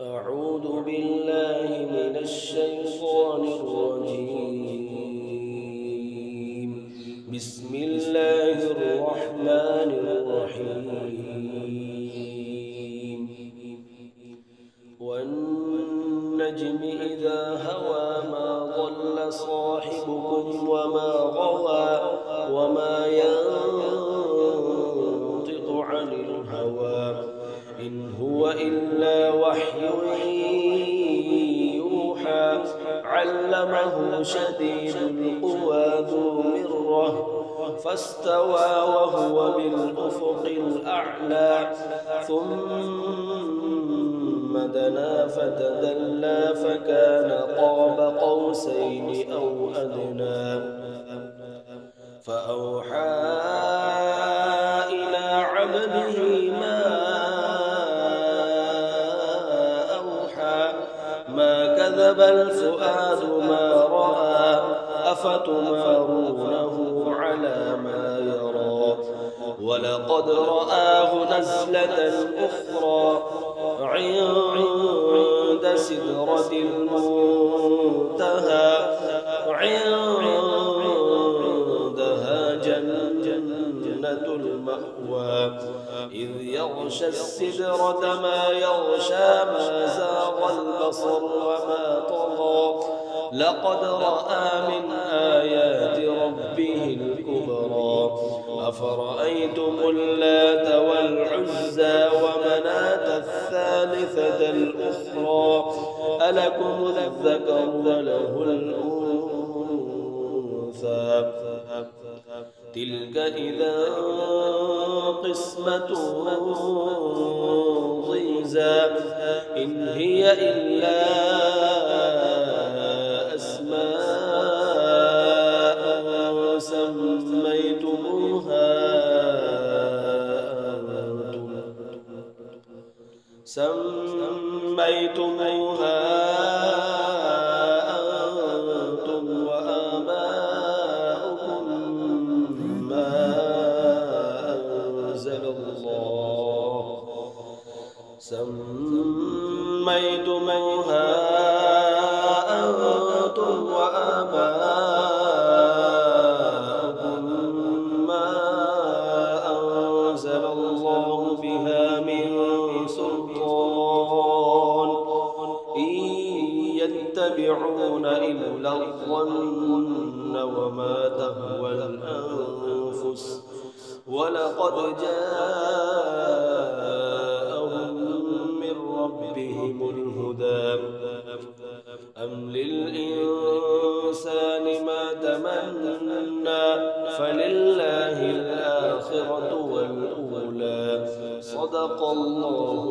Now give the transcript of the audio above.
أعوذ بالله من الشيطان الرجيم. بسم الله الرحمن الرحيم. والنجم إذا هوى ما ضل صاحبكم وما غوى وما ينطق عن الهوى إن هو إلا وحي يوحى علمه شديد القوى ذو مرة فاستوى وهو بالأفق الأعلى ثم دنا فتدلى فكان قاب قوسين أو أدنى فأوحى إلى عبده ما كذب الفؤاد ما رأى أفتمارونه على ما يرى ولقد رآه نزلة أخرى عند سدرة المنتهى عندها جنة المأوى إذ يغشى السدرة ما يغشى ما زاغ البصر وما طغى لقد رأى من آيات ربه الكبرى أفرأيتم اللات والعزى ومناة الثالثة الأخرى ألكم الذكر وله الأنثى تلك إذا قسمة ضيزى إن هي إلا أسماء سميتموها أنتم وآباؤكم ما أنزل الله سميتموها أنتم وآباؤكم ما أنزل الله بها من سلطان إن يتبعون إلا الظن وما تهوى الأنفس ولقد جاءهم من ربهم الهدى أم للإنسان ما تمنى فلله الآخرة والأولى صدق الله